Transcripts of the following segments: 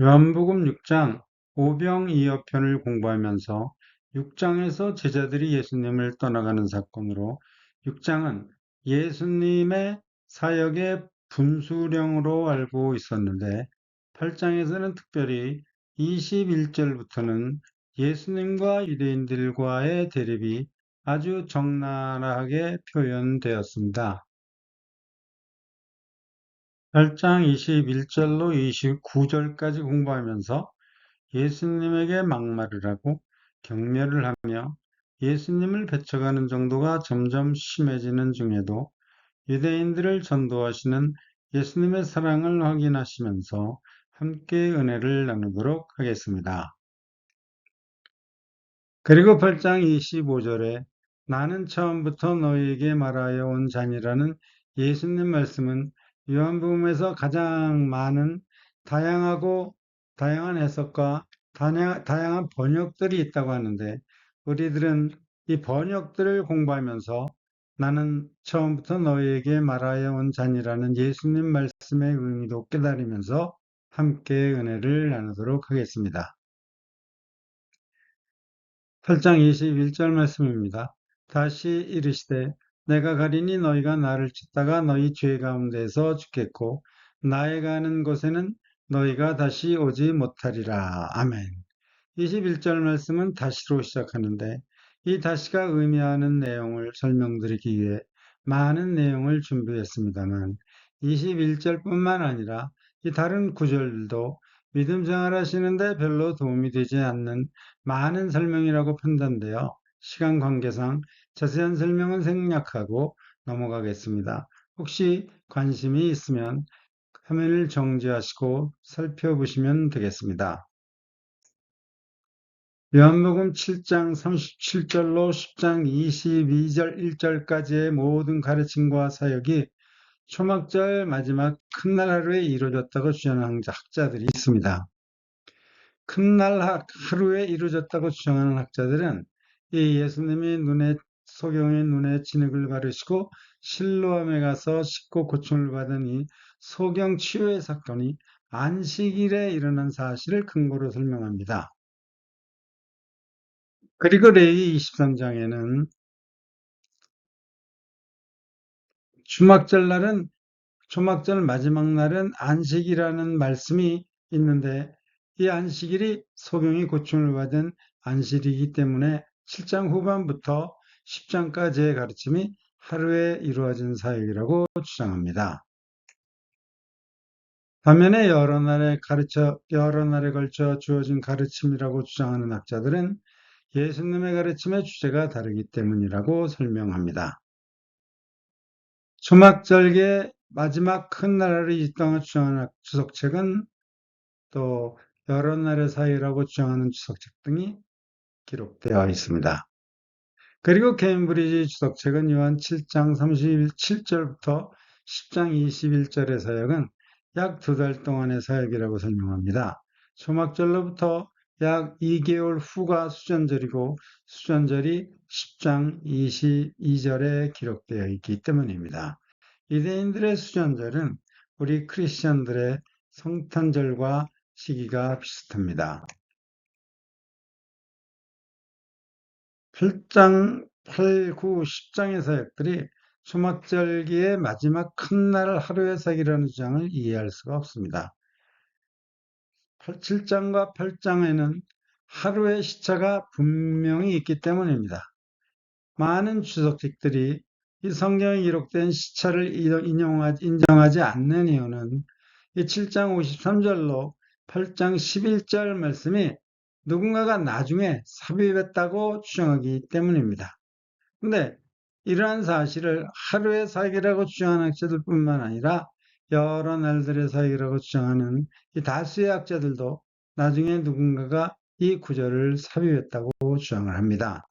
요한복음 6장 오병이어편을 공부하면서 6장에서 제자들이 예수님을 떠나가는 사건으로 6장은 예수님의 사역의 분수령으로 알고 있었는데 8장에서는 특별히 21절부터는 예수님과 유대인들과의 대립이 아주 적나라하게 표현되었습니다. 8장 21절로 29절까지 공부하면서 예수님에게 막말을 하고 경멸을 하며 예수님을 배척하는 정도가 점점 심해지는 중에도 유대인들을 전도하시는 예수님의 사랑을 확인하시면서 함께 은혜를 나누도록 하겠습니다. 그리고 8장 25절에 나는 처음부터 너희에게 말하여 온 자니라는 예수님 말씀은 요한복음에서 가장 많은 다양한 해석과 다양한 번역들이 있다고 하는데 우리들은 이 번역들을 공부하면서 나는 처음부터 너희에게 말하여 온 자니라는 예수님 말씀의 의미도 깨달으면서 함께 은혜를 나누도록 하겠습니다. 8장 21절 말씀입니다. 다시 이르시되 내가 가리니 너희가 나를 찾다가 너희 죄 가운데서 죽겠고 나의 가는 곳에는 너희가 다시 오지 못하리라. 아멘. 21절 말씀은 다시로 시작하는데 이 다시가 의미하는 내용을 설명드리기 위해 많은 내용을 준비했습니다만 21절뿐만 아니라 이 다른 구절들도 믿음 생활하시는데 별로 도움이 되지 않는 많은 설명이라고 판단되어 시간 관계상 자세한 설명은 생략하고 넘어가겠습니다. 혹시 관심이 있으면 화면을 정지하시고 살펴보시면 되겠습니다. 요한복음 7장 37절로 10장 22절 1절까지의 모든 가르침과 사역이 초막절 마지막 큰 날 하루에 이루어졌다고 주장하는 학자들이 있습니다. 큰 날 하루에 이루어졌다고 주장하는 학자들은 이 예수님이 소경의 눈에 진흙을 바르시고 실로암에 가서 씻고 고침을 받은 이 소경 치유의 사건이 안식일에 일어난 사실을 근거로 설명합니다. 그리고 레위 23장에는 초막절 마지막 날은 안식이라는 말씀이 있는데 이 안식일이 소경이 고침을 받은 안식이기 때문에 7장 후반부터 10장까지의 가르침이 하루에 이루어진 사역이라고 주장합니다. 반면에 여러 날에 걸쳐 주어진 가르침이라고 주장하는 학자들은 예수님의 가르침의 주제가 다르기 때문이라고 설명합니다. 초막절기의 마지막 큰 나라를 있다고 주장하는 주석책은 또 여러 날의 사이라고 주장하는 주석책 등이 기록되어 있습니다. 그리고 케임브리지 주석책은 요한 7장 37절부터 10장 21절의 사역은 약 2달 동안의 사역이라고 설명합니다. 초막절로부터 약 2개월 후가 수전절이고 수전절이 10장 22절에 기록되어 있기 때문입니다. 유대인들의 수전절은 우리 크리스천들의 성탄절과 시기가 비슷합니다. 8장, 8, 9, 10장의 사역들이 초막절기의 마지막 큰 날 하루의 사기라는 주장을 이해할 수가 없습니다. 7장과 8장에는 하루의 시차가 분명히 있기 때문입니다. 많은 주석책들이 이 성경에 기록된 시차를 인정하지 않는 이유는 이 7장 53절로 8장 11절 말씀이 누군가가 나중에 삽입했다고 주장하기 때문입니다. 근데 이러한 사실을 하루의 사역이라고 주장하는 학자들뿐만 아니라 여러 날들의 사역이라고 주장하는 이 다수의 학자들도 나중에 누군가가 이 구절을 삽입했다고 주장을 합니다.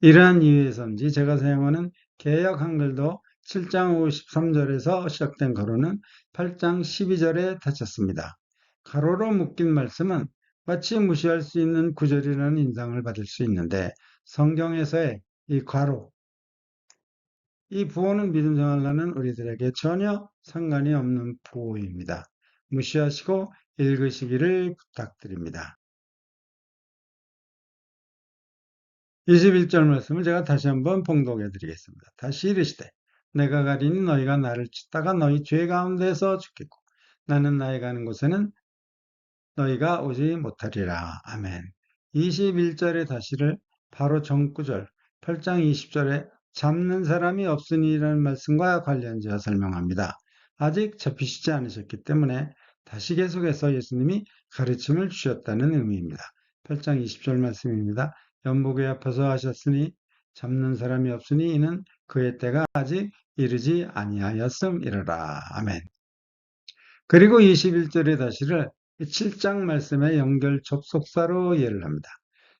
이러한 이유에서인지 제가 사용하는 개역 한글도 7장 53절에서 시작된 가로는 8장 12절에 닫혔습니다. 가로로 묶인 말씀은 마치 무시할 수 있는 구절이라는 인상을 받을 수 있는데 성경에서의 이 괄호, 이 부호는 믿음 생활하는 우리들에게 전혀 상관이 없는 부호입니다. 무시하시고 읽으시기를 부탁드립니다. 21절 말씀을 제가 다시 한번 봉독해 드리겠습니다. 다시 이르시되 내가 가리니 너희가 나를 찾다가 너희 죄 가운데서 죽겠고 나는 나의 가는 곳에는 너희가 오지 못하리라. 아멘. 21절의 다시를 바로 전구절 8장 20절에 잡는 사람이 없으니라는 말씀과 관련지어 설명합니다. 아직 잡히시지 않으셨기 때문에 다시 계속해서 예수님이 가르침을 주셨다는 의미입니다. 8장 20절 말씀입니다. 연복에 아파서 하셨으니 잡는 사람이 없으니 이는 그의 때가 아직 이르지 아니하였음이러라. 아멘. 그리고 21절의 다시를 7장 말씀의 연결 접속사로 이해를 합니다.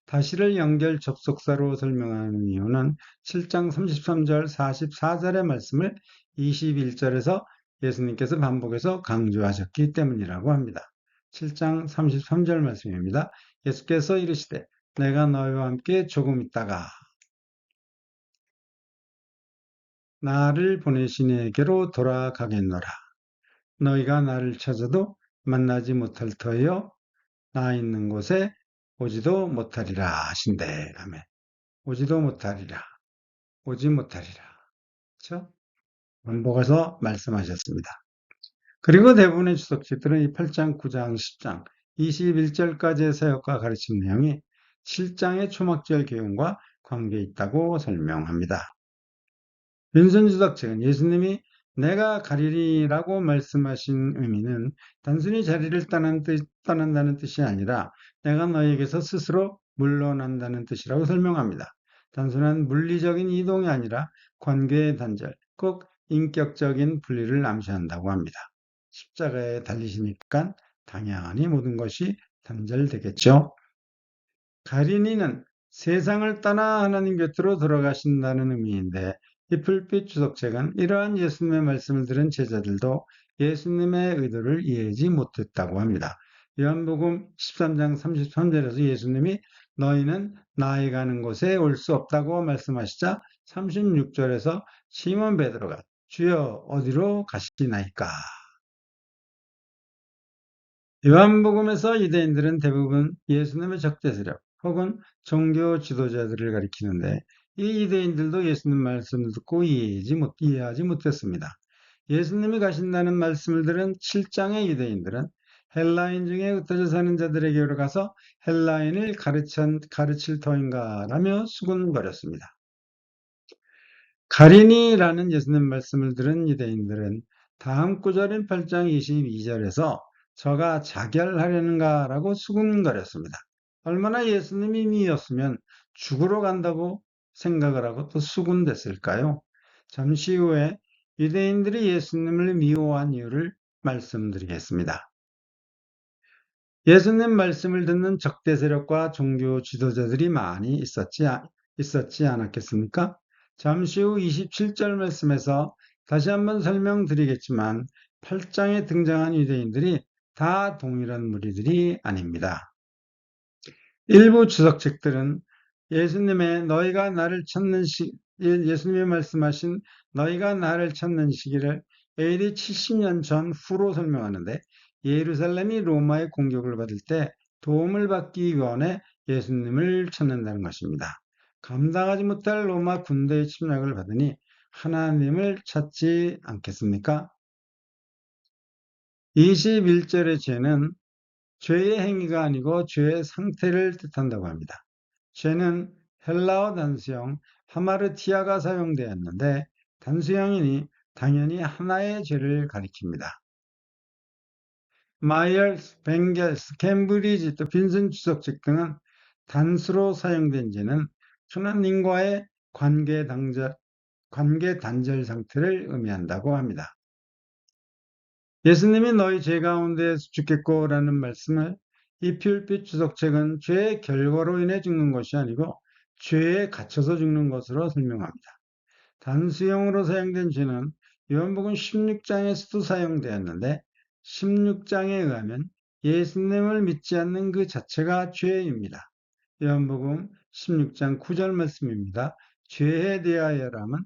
다시를 연결 접속사로 설명하는 이유는 7장 33절, 44절의 말씀을 21절에서 예수님께서 반복해서 강조하셨기 때문이라고 합니다. 7장 33절 말씀입니다. 예수께서 이르시되 내가 너희와 함께 조금 있다가 나를 보내신 이에게로 돌아가겠노라. 너희가 나를 찾아도 만나지 못할 터이요 나 있는 곳에 오지도 못하리라 하신대. 아멘. 오지도 못하리라. 오지 못하리라. 그렇죠? 반복해서 말씀하셨습니다. 그리고 대부분의 주석지들은 이 8장, 9장, 10장, 21절까지의 사역과 가르침 내용이 7장의 초막절 교훈과 관계 있다고 설명합니다. 빈슨 주석책은 예수님이 내가 가리리라고 말씀하신 의미는 단순히 자리를 떠난다는 뜻이 아니라 내가 너에게서 스스로 물러난다는 뜻이라고 설명합니다. 단순한 물리적인 이동이 아니라 관계의 단절, 꼭 인격적인 분리를 암시한다고 합니다. 십자가에 달리시니까 당연히 모든 것이 단절되겠죠. 가리니는 세상을 떠나 하나님 곁으로 돌아가신다는 의미인데 이 불빛 주석책은 이러한 예수님의 말씀을 들은 제자들도 예수님의 의도를 이해하지 못했다고 합니다. 요한복음 13장 33절에서 예수님이 너희는 나의 가는 곳에 올 수 없다고 말씀하시자 36절에서 시몬 베드로가 주여 어디로 가시나이까? 요한복음에서 유대인들은 대부분 예수님의 적대세력 혹은 종교 지도자들을 가리키는데 이 유대인들도 예수님 말씀을 듣고 이해하지 못했습니다. 예수님이 가신다는 말씀을 들은 7장의 유대인들은 헬라인 중에 흩어져 사는 자들에게로 가서 헬라인을 가르칠 터인가라며 수군거렸습니다. 가리니라는 예수님 말씀을 들은 유대인들은 다음 구절인 8장 22절에서 저가 자결하려는가라고 수군거렸습니다. 얼마나 예수님이 미웠으면 죽으러 간다고 생각을 하고 또 수군댔을까요? 잠시 후에 유대인들이 예수님을 미워한 이유를 말씀드리겠습니다. 예수님 말씀을 듣는 적대 세력과 종교 지도자들이 많이 있었지 않았겠습니까? 잠시 후 27절 말씀에서 다시 한번 설명드리겠지만 8장에 등장한 유대인들이 다 동일한 무리들이 아닙니다. 일부 주석책들은 예수님의 말씀하신 너희가 나를 찾는 시기를 AD 70년 전 후로 설명하는데 예루살렘이 로마의 공격을 받을 때 도움을 받기 위해 예수님을 찾는다는 것입니다. 감당하지 못할 로마 군대의 침략을 받으니 하나님을 찾지 않겠습니까? 21절의 죄는 죄의 행위가 아니고 죄의 상태를 뜻한다고 합니다. 죄는 헬라어 단수형 하마르티아가 사용되었는데 단수형이니 당연히 하나의 죄를 가리킵니다. 마이얼스, 벵겔스, 캠브리지, 또 빈슨 주석책 등은 단수로 사용된 죄는 하나님과의 관계 단절 상태를 의미한다고 합니다. 예수님이 너희 죄 가운데 죽겠고 라는 말씀을 이 필빛 주석책은 죄의 결과로 인해 죽는 것이 아니고 죄에 갇혀서 죽는 것으로 설명합니다. 단수형으로 사용된 죄는 요한복음 16장에서도 사용되었는데 16장에 의하면 예수님을 믿지 않는 그 자체가 죄입니다. 요한복음 16장 9절 말씀입니다. 죄에 대하여라면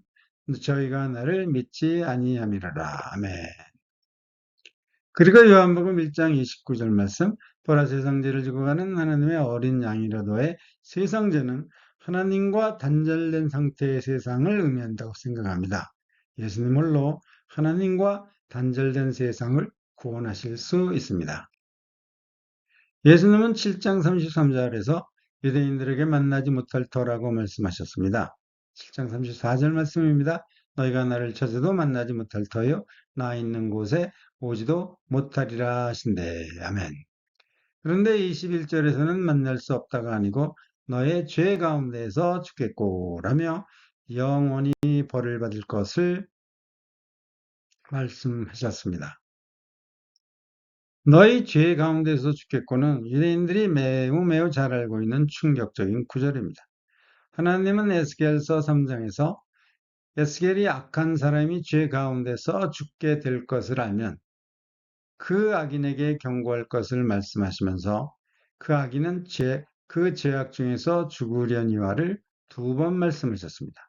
저희가 나를 믿지 아니함이라라. 아멘. 그리고 요한복음 1장 29절 말씀, 보라 세상 죄를 지고 가는 하나님의 어린 양이라도의 세상죄는 하나님과 단절된 상태의 세상을 의미한다고 생각합니다. 예수님 홀로 하나님과 단절된 세상을 구원하실 수 있습니다. 예수님은 7장 33절에서 유대인들에게 만나지 못할 터라고 말씀하셨습니다. 7장 34절 말씀입니다. 너희가 나를 찾아도 만나지 못할 터요 나 있는 곳에 오지도 못하리라 하신대. 아멘. 그런데 21절에서는 만날 수 없다가 아니고 너의 죄 가운데에서 죽겠고 라며 영원히 벌을 받을 것을 말씀하셨습니다. 너희 죄 가운데서 죽겠고는 유대인들이 매우 잘 알고 있는 충격적인 구절입니다. 하나님은 에스겔서 3장에서 에스겔이 악한 사람이 죄 가운데서 죽게 될 것을 알면 그 악인에게 경고할 것을 말씀하시면서 그 악인은 그 죄악 중에서 죽으려니와를 2번 말씀하셨습니다.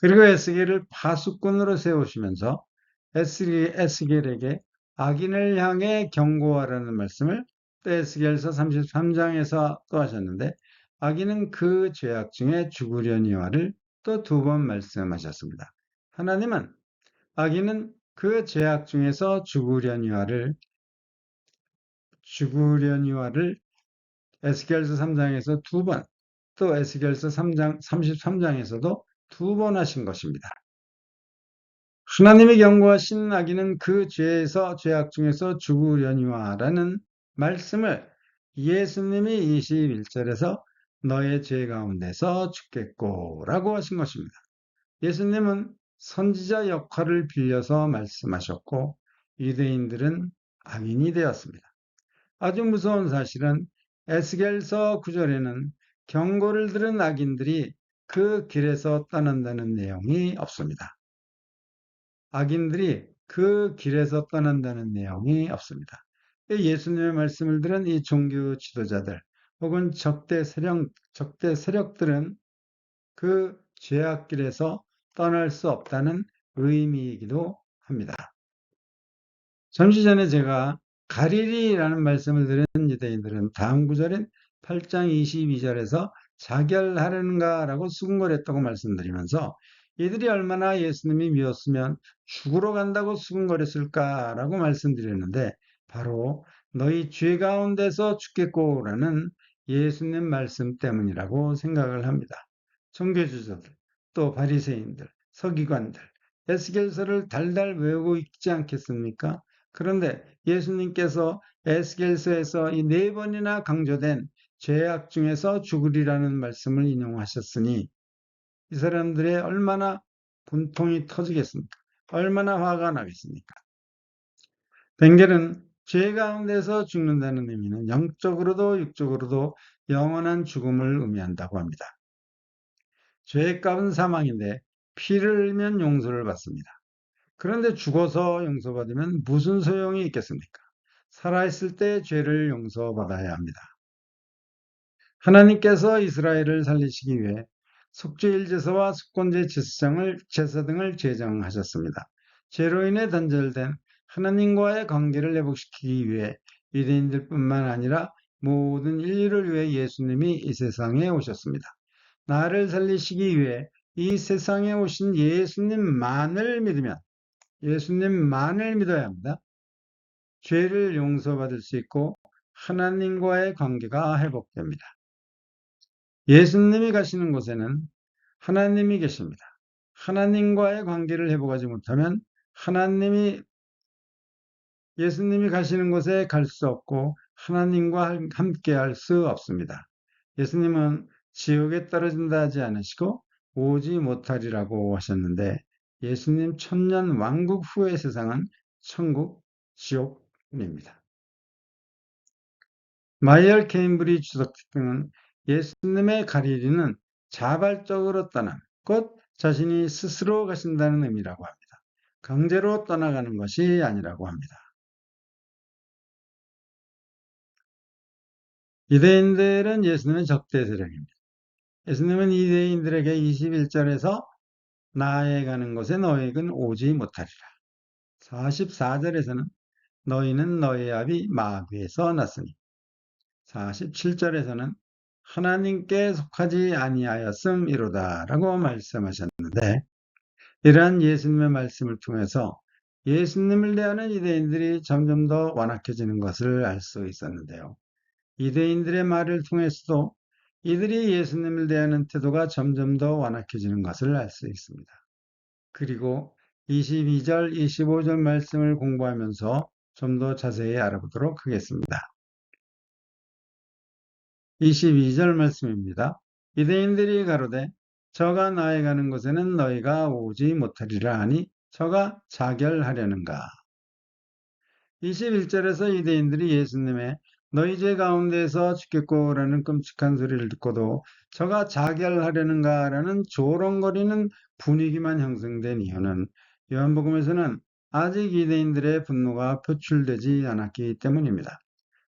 그리고 에스겔을 파수꾼으로 세우시면서 에스겔에게 악인을 향해 경고하라는 말씀을 에스겔서 33장에서 또 하셨는데 악인은 그 죄악 중에 죽으려니와를 또 2번 말씀하셨습니다. 하나님은 악인은 그 죄악 중에서 죽으려니와를 에스겔서 3장에서 2번, 또 에스겔서 3장 33장에서도 2번 하신 것입니다. 하나님이 경고하신 악인은 그 죄악 중에서 죽으려니와라는 말씀을 예수님이 21절에서 너의 죄 가운데서 죽겠고 라고 하신 것입니다. 예수님은 선지자 역할을 빌려서 말씀하셨고 유대인들은 악인이 되었습니다. 아주 무서운 사실은 에스겔서 9절에는 경고를 들은 악인들이 그 길에서 떠난다는 내용이 없습니다. 악인들이 그 길에서 떠난다는 내용이 없습니다. 예수님의 말씀을 들은 이 종교 지도자들 혹은 적대 세력들은 그 죄악길에서 떠날 수 없다는 의미이기도 합니다. 잠시 전에 제가 가리리라는 말씀을 들은 유대인들은 다음 구절인 8장 22절에서 자결하려는가라고 수군거렸다고 말씀드리면서 이들이 얼마나 예수님이 미웠으면 죽으러 간다고 수군거렸을까라고 말씀드렸는데 바로 너희 죄 가운데서 죽겠고라는 예수님 말씀 때문이라고 생각을 합니다. 종교주자들, 또 바리새인들, 서기관들, 에스겔서를 달달 외우고 있지 않겠습니까? 그런데 예수님께서 에스겔서에서 이 4번이나 강조된 죄악 중에서 죽으리라는 말씀을 인용하셨으니 이 사람들의 얼마나 분통이 터지겠습니까? 얼마나 화가 나겠습니까? 벵겔은 죄 가운데서 죽는다는 의미는 영적으로도 육적으로도 영원한 죽음을 의미한다고 합니다. 죄의 값은 사망인데 피를 흘리면 용서를 받습니다. 그런데 죽어서 용서받으면 무슨 소용이 있겠습니까? 살아있을 때 죄를 용서받아야 합니다. 하나님께서 이스라엘을 살리시기 위해 속죄일 제사와 속건제 제사 등을 제정하셨습니다. 죄로 인해 단절된 하나님과의 관계를 회복시키기 위해 유대인들뿐만 아니라 모든 인류를 위해 예수님이 이 세상에 오셨습니다. 나를 살리시기 위해 이 세상에 오신 예수님만을 믿어야 합니다. 죄를 용서받을 수 있고 하나님과의 관계가 회복됩니다. 예수님이 가시는 곳에는 하나님이 계십니다. 하나님과의 관계를 회복하지 못하면 예수님이 가시는 곳에 갈 수 없고 하나님과 함께 할 수 없습니다. 예수님은 지옥에 떨어진다 하지 않으시고 오지 못하리라고 하셨는데 예수님 천년 왕국 후의 세상은 천국, 지옥입니다. 마이얼 케임브리지 주석 등은 예수님의 가리리는 자발적으로 떠남, 곧 자신이 스스로 가신다는 의미라고 합니다. 강제로 떠나가는 것이 아니라고 합니다. 유대인들은 예수님의 적대 세력입니다. 예수님은 유대인들에게 21절에서 나에 가는 곳에 너희는 오지 못하리라. 44절에서는 너희는 너희 아비 마귀에서 났으니 47절에서는 하나님께 속하지 아니하였음이로다 라고 말씀하셨는데 이러한 예수님의 말씀을 통해서 예수님을 대하는 유대인들이 점점 더 완악해지는 것을 알 수 있었는데요. 유대인들의 말을 통해서도 이들이 예수님을 대하는 태도가 점점 더 완악해지는 것을 알 수 있습니다. 그리고 22절, 25절 말씀을 공부하면서 좀 더 자세히 알아보도록 하겠습니다. 22절 말씀입니다. 유대인들이 가로되 저가 나에 가는 곳에는 너희가 오지 못하리라 하니 저가 자결하려는가. 21절에서 유대인들이 예수님의 너희 죄 가운데서 죽겠고라는 끔찍한 소리를 듣고도 저가 자결하려는가라는 조롱거리는 분위기만 형성된 이유는 요한복음에서는 아직 유대인들의 분노가 표출되지 않았기 때문입니다.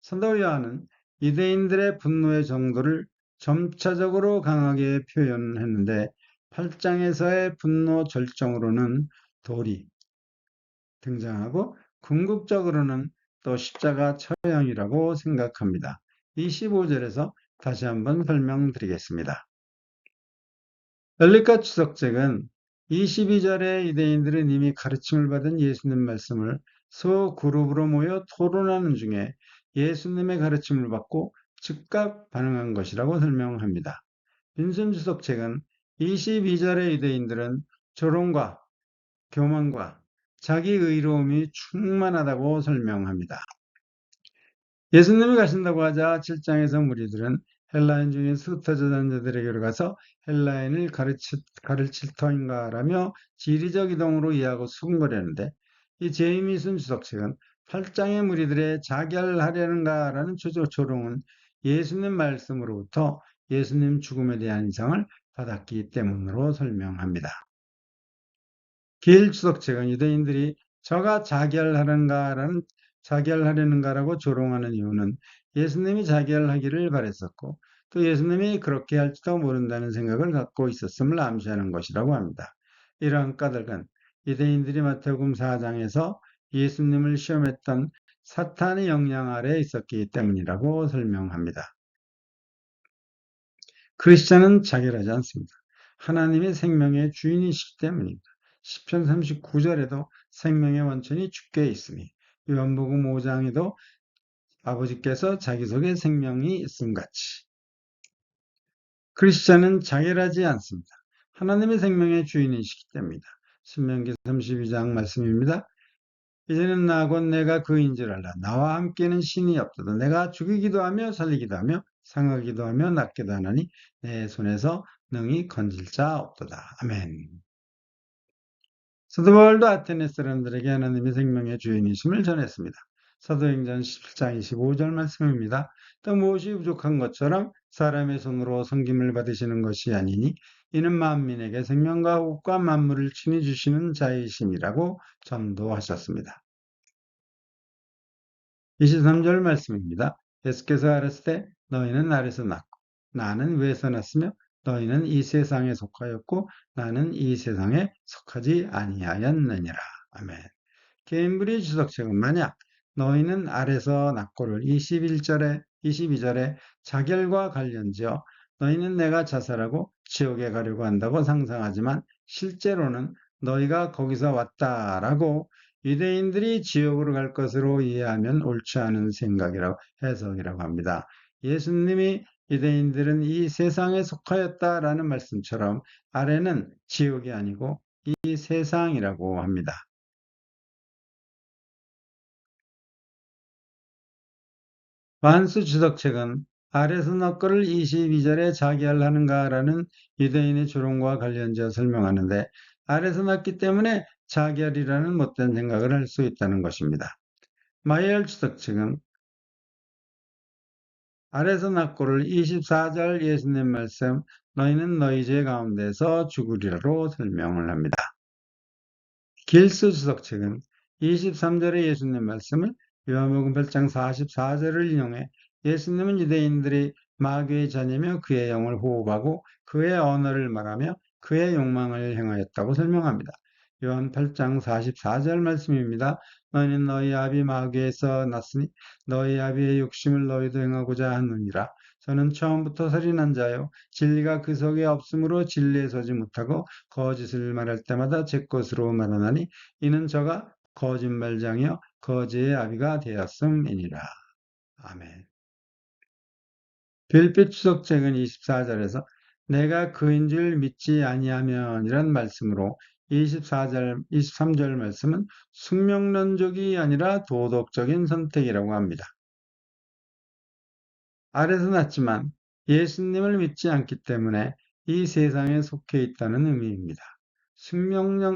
사도 요한은 유대인들의 분노의 정도를 점차적으로 강하게 표현했는데 8장에서의 분노 절정으로는 돌이 등장하고 궁극적으로는 또 십자가 처형이라고 생각합니다. 25절에서 다시 한번 설명드리겠습니다. 엘리카 추석책은 22절에 유대인들은 이미 가르침을 받은 예수님 말씀을 소그룹으로 모여 토론하는 중에 예수님의 가르침을 받고 즉각 반응한 것이라고 설명합니다. 빈슨 주석책은 22절의 유대인들은 조롱과 교만과 자기 의로움이 충만하다고 설명합니다. 예수님이 가신다고 하자 7장에서 무리들은 헬라인 중에 흩어져 다니는 자들에게로 가서 헬라인을 가르칠 터인가라며 지리적 이동으로 이해하고 수군거리는데 이 제이미슨 주석책은 8장의 무리들의 자결하려는가라는 조롱은 예수님 말씀으로부터 예수님 죽음에 대한 인상을 받았기 때문으로 설명합니다. 길 주석책은 유대인들이 저가 자결하려는가라고 조롱하는 이유는 예수님이 자결하기를 바랬었고 또 예수님이 그렇게 할지도 모른다는 생각을 갖고 있었음을 암시하는 것이라고 합니다. 이러한 까닭은 유대인들이 마태복음 4장에서 예수님을 시험했던 사탄의 영향 아래에 있었기 때문이라고 설명합니다. 크리스찬은 자결하지 않습니다. 하나님의 생명의 주인이시기 때문입니다. 시편 39절에도 생명의 원천이 주께 있으니 요한복음 5장에도 아버지께서 자기 속에 생명이 있음같이 크리스찬은 자결하지 않습니다. 하나님의 생명의 주인이시기 때문입니다. 신명기 32장 말씀입니다. 이제는 나 곧 내가 그인 줄 알라. 나와 함께는 신이 없도다. 내가 죽이기도 하며 살리기도 하며 상하기도 하며 낫기도 하나니 내 손에서 능히 건질 자 없도다. 아멘. 사도 바울도 아테네 사람들에게 하나님의 생명의 주인이심을 전했습니다. 사도행전 17장 25절 말씀입니다. 또 무엇이 부족한 것처럼 사람의 손으로 섬김을 받으시는 것이 아니니 이는 만민에게 생명과 호흡과 만물을 친히 주시는 자이심이라고 전도하셨습니다. 23절 말씀입니다. 예수께서 아뢰시되 너희는 아래서 났고 나는 위에서 났으며 너희는 이 세상에 속하였고 나는 이 세상에 속하지 아니하였느니라. 아멘. 케임브리지 주석책은 만약 너희는 아래서 났고를 22절에 자결과 관련지어 너희는 내가 자살하고 지옥에 가려고 한다고 상상하지만 실제로는 너희가 거기서 왔다라고 유대인들이 지옥으로 갈 것으로 이해하면 옳지 않은 생각이라고 해석이라고 합니다. 예수님이 유대인들은 이 세상에 속하였다라는 말씀처럼 아래는 지옥이 아니고 이 세상이라고 합니다. 반수 주석책은 아래서 너거를 22절에 자결하는가라는 유대인의 조롱과 관련지어 설명하는데 아래서 났기 때문에 자결이라는 못된 생각을 할 수 있다는 것입니다. 마이엘 주석책은 아래서 났고를 24절 예수님 말씀 너희는 너희 죄 가운데서 죽으리라로 설명을 합니다. 길스 주석책은 23절의 예수님 말씀을 요한복음 8장 44절을 인용해 예수님은 유대인들이 마귀의 자녀며 그의 영을 호흡하고 그의 언어를 말하며 그의 욕망을 행하였다고 설명합니다. 요한 8장 44절 말씀입니다. 너희는 너희 아비 마귀에서 났으니 너희 아비의 욕심을 너희도 행하고자 하느니라. 저는 처음부터 살인한 자요 진리가 그 속에 없으므로 진리에 서지 못하고 거짓을 말할 때마다 제 것으로 말하나니 이는 저가 거짓말장이요 거지의 아비가 되었음이니라. 아멘. 빌립보 추석책은 24절에서 내가 그인 줄 믿지 아니하면 이란 말씀으로 23절 말씀은 숙명론적이 아니라 도덕적인 선택이라고 합니다. 아래서 났지만 예수님을 믿지 않기 때문에 이 세상에 속해 있다는 의미입니다.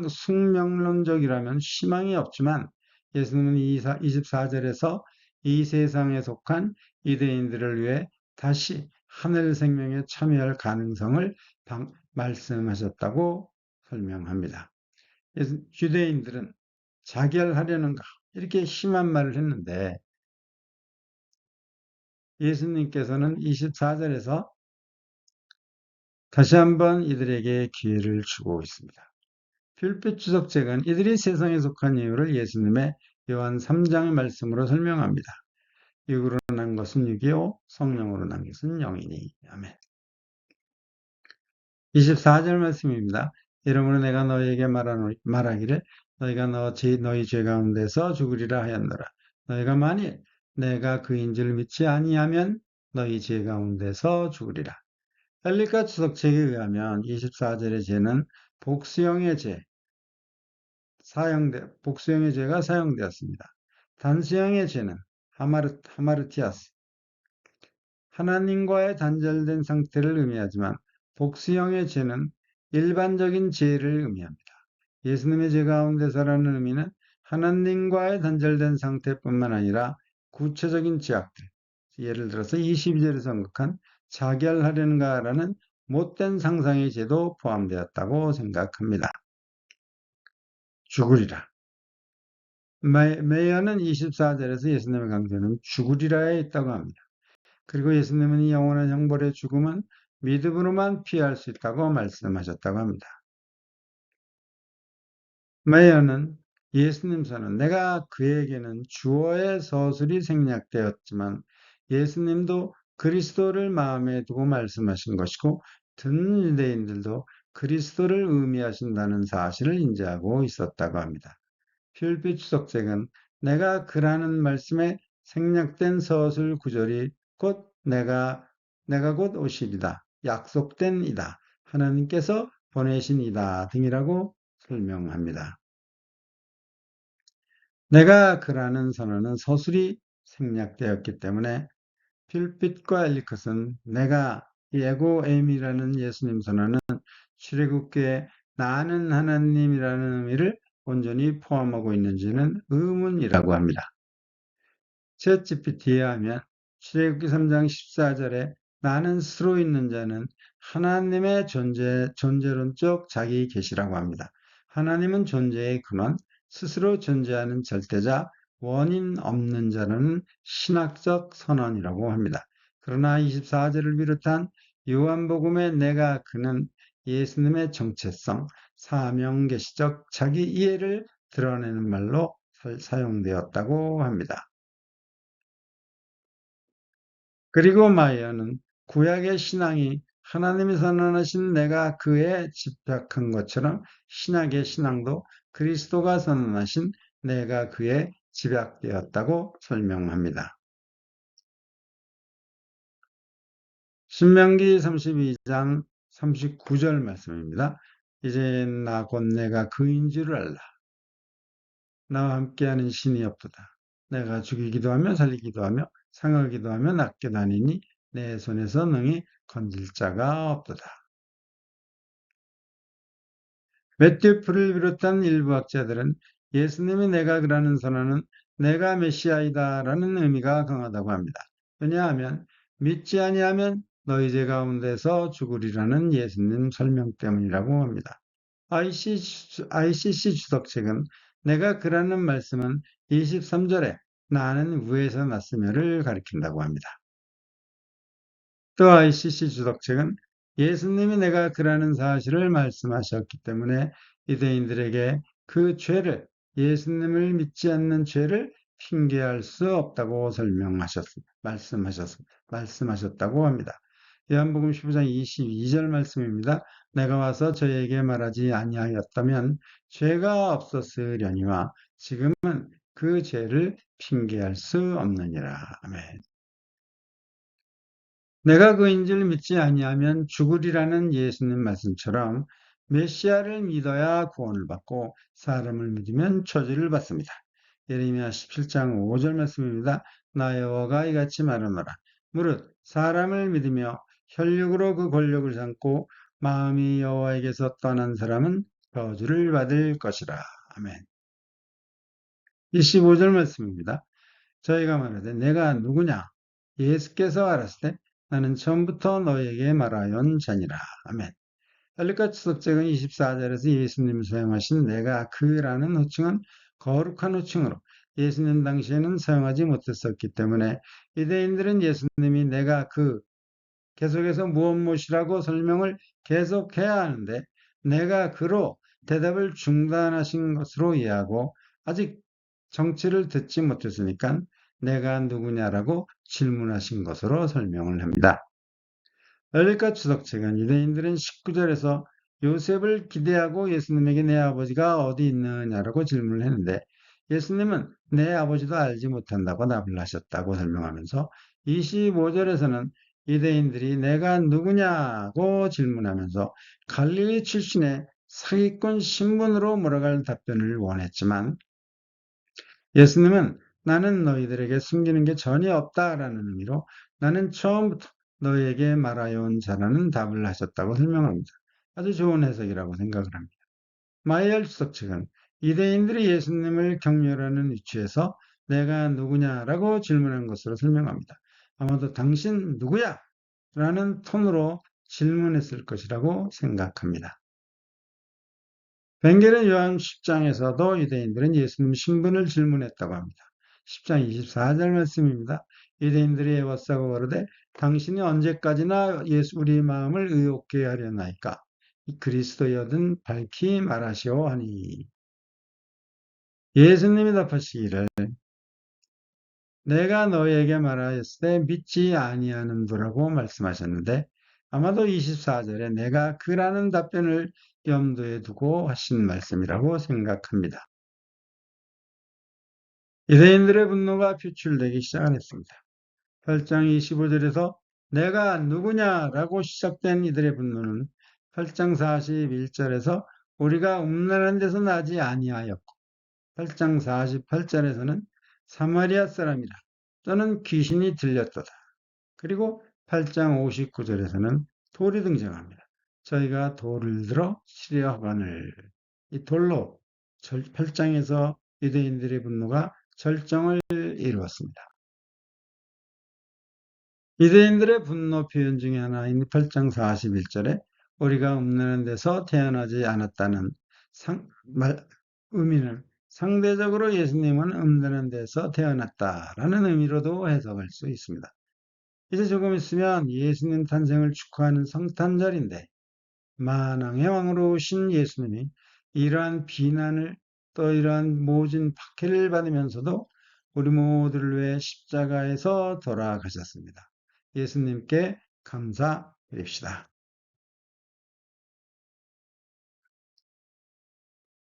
숙명론적이라면 희망이 없지만 예수님은 24절에서 이 세상에 속한 유대인들을 위해 다시 하늘 생명에 참여할 가능성을 말씀하셨다고 설명합니다. 유대인들은 자결하려는가 이렇게 심한 말을 했는데 예수님께서는 24절에서 다시 한번 이들에게 기회를 주고 있습니다. 필립보 추석책은 이들이 세상에 속한 이유를 예수님의 요한 3장의 말씀으로 설명합니다. 육으로 난 것은 육이요 성령으로 난 것은 영이니. 아멘. 24절 말씀입니다. 이러므로 내가 너희에게 말하기를 너희가 너희 죄 가운데서 죽으리라 하였노라. 너희가 만일 내가 그인 줄 믿지 아니하면 너희 죄 가운데서 죽으리라. 엘리카 추석책에 의하면 24절의 죄는 복수형의 죄가 사용되었습니다. 단수형의 죄는 하마르티아스, 하나님과의 단절된 상태를 의미하지만 복수형의 죄는 일반적인 죄를 의미합니다. 예수님의 죄 가운데서라는 의미는 하나님과의 단절된 상태뿐만 아니라 구체적인 죄악들, 예를 들어서 22절에서 언급한 자결하려는가라는 못된 상상의 죄도 포함되었다고 생각합니다. 죽으리라. 메이어는 24절에서 예수님의 강조는 죽으리라에 있다고 합니다. 그리고 예수님은 이 영원한 형벌의 죽음은 믿음으로만 피할 수 있다고 말씀하셨다고 합니다. 메이어는 예수님 선언, 내가 그에게는 주어의 서술이 생략되었지만 예수님도 그리스도를 마음에 두고 말씀하신 것이고 듣는 유대인들도 그리스도를 의미하신다는 사실을 인지하고 있었다고 합니다. 필립보 추석책은 내가 그라는 말씀에 생략된 서술 구절이 곧 내가 곧 오시리다, 약속된 이다, 하나님께서 보내신 이다 등이라고 설명합니다. 내가 그라는 선언은 서술이 생략되었기 때문에 필립과 엘리컷은 내가 예고 에임이라는 예수님 선언은 출애굽기에 나는 하나님이라는 의미를 온전히 포함하고 있는지는 의문이라고 합니다. 챗GPT에 하면 출애굽기 3장 14절에 나는 스스로 있는 자는 하나님의 존재론적 자기 계시라고 합니다. 하나님은 존재의 근원, 스스로 존재하는 절대자, 원인 없는 자라는 신학적 선언이라고 합니다. 그러나 24절을 비롯한 요한복음의 내가 그는 예수님의 정체성, 사명계시적 자기 이해를 드러내는 말로 사용되었다고 합니다. 그리고 마이어는 구약의 신앙이 하나님이 선언하신 내가 그에 집약한 것처럼 신약의 신앙도 그리스도가 선언하신 내가 그에 집약되었다고 설명합니다. 신명기 32장 39절 말씀입니다. 이제 나 곧 내가 그인 줄을 알라. 나와 함께하는 신이 없도다. 내가 죽이기도 하며 살리기도 하며 상하기도 하며 낫기도 하니니 내 손에서 능히 건질 자가 없도다. 매튜프를 비롯한 일부 학자들은 예수님이 내가 그라는 선언은 내가 메시아이다라는 의미가 강하다고 합니다. 왜냐하면 믿지 아니하면 너희 죄 가운데서 죽으리라는 예수님 설명 때문이라고 합니다. ICC 주석책은 내가 그라는 말씀은 23절에 나는 위에서 났으며를 가리킨다고 합니다. 또 ICC 주석책은 예수님이 내가 그라는 사실을 말씀하셨기 때문에 유대인들에게 그 죄를, 예수님을 믿지 않는 죄를 핑계할 수 없다고 말씀하셨다고 합니다. 요한복음 15장 22절 말씀입니다. 내가 와서 저에게 말하지 아니하였다면 죄가 없었으려니와 지금은 그 죄를 핑계할 수 없느니라. 아멘. 내가 그인 줄 믿지 아니하면 죽으리라는 예수님 말씀처럼 메시아를 믿어야 구원을 받고 사람을 믿으면 저주를 받습니다. 예레미야 17장 5절 말씀입니다. 나 여호와가 이같이 말하노라. 무릇 사람을 믿으며 혈육으로 그 권력을 삼고 마음이 여호와에게서 떠난 사람은 저주를 받을 것이라. 아멘. 25절 말씀입니다. 저희가 말하되 내가 누구냐? 예수께서 알았을 때 나는 처음부터 너에게 말하yon 자니라. 아멘. 엘리카 추석제는 24절에서 예수님 사용하신 내가 그라는 호칭은 거룩한 호칭으로 예수님 당시에는 사용하지 못했었기 때문에 유대인들은 예수님이 내가 그 계속해서 무엇이라고 설명을 계속해야 하는데 내가 그로 대답을 중단하신 것으로 이해하고 아직 정치를 듣지 못했으니까 내가 누구냐라고 질문하신 것으로 설명을 합니다. 엘리카 추석책은 유대인들은 19절에서 요셉을 기대하고 예수님에게 내 아버지가 어디 있느냐라고 질문을 했는데 예수님은 내 아버지도 알지 못한다고 답을 하셨다고 설명하면서 25절에서는 유대인들이 내가 누구냐고 질문하면서 갈릴리 출신의 사기꾼 신분으로 몰아갈 답변을 원했지만 예수님은 나는 너희들에게 숨기는 게 전혀 없다라는 의미로 나는 처음부터 너희에게 말하여온 자라는 답을 하셨다고 설명합니다. 아주 좋은 해석이라고 생각을 합니다. 마이엘 주석 측은 유대인들이 예수님을 경멸하는 위치에서 내가 누구냐라고 질문한 것으로 설명합니다. 아마도 당신 누구야? 라는 톤으로 질문했을 것이라고 생각합니다. 벵겔의 요한 10장에서도 유대인들은 예수님 신분을 질문했다고 합니다. 10장 24절 말씀입니다. 유대인들이 애워싸고 가로되 당신이 언제까지나 우리 마음을 의롭게 하려나이까? 그리스도여든 밝히 말하시오 하니. 예수님이 답하시기를 내가 너희에게 말하였을 때 믿지 아니하는도라고 말씀하셨는데 아마도 24절에 내가 그라는 답변을 염두에 두고 하신 말씀이라고 생각합니다. 유대인들의 분노가 표출되기 시작했습니다. 8장 25절에서 내가 누구냐라고 시작된 이들의 분노는 8장 41절에서 우리가 음란한 데서 나지 아니하였고 8장 48절에서는 사마리아 사람이라 또는 귀신이 들렸도다. 그리고 8장 59절에서는 돌이 등장합니다. 저희가 돌을 들어 시리아 화관을 이 돌로 8장에서 유대인들의 분노가 절정을 이루었습니다. 유대인들의 분노 표현 중에 하나인 8장 41절에 우리가 음란한 데서 태어나지 않았다는 의미는 상대적으로 예수님은 음란한 데서 태어났다라는 의미로도 해석할 수 있습니다. 이제 조금 있으면 예수님 탄생을 축하하는 성탄절인데 만왕의 왕으로 오신 예수님이 이러한 비난을 또 이러한 모진 박해를 받으면서도 우리 모두를 위해 십자가에서 돌아가셨습니다. 예수님께 감사드립시다.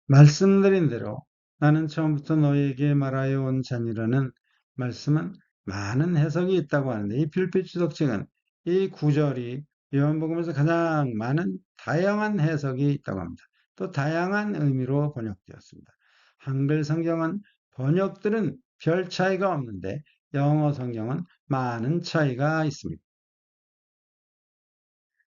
말씀드린 대로 나는 처음부터 너희에게 말하여 온 자니라는 말씀은 많은 해석이 있다고 하는데 이 필립 주석책은 이 구절이 요한복음에서 가장 많은 다양한 해석이 있다고 합니다. 또 다양한 의미로 번역되었습니다. 한글 성경은 번역들은 별 차이가 없는데 영어 성경은 많은 차이가 있습니다.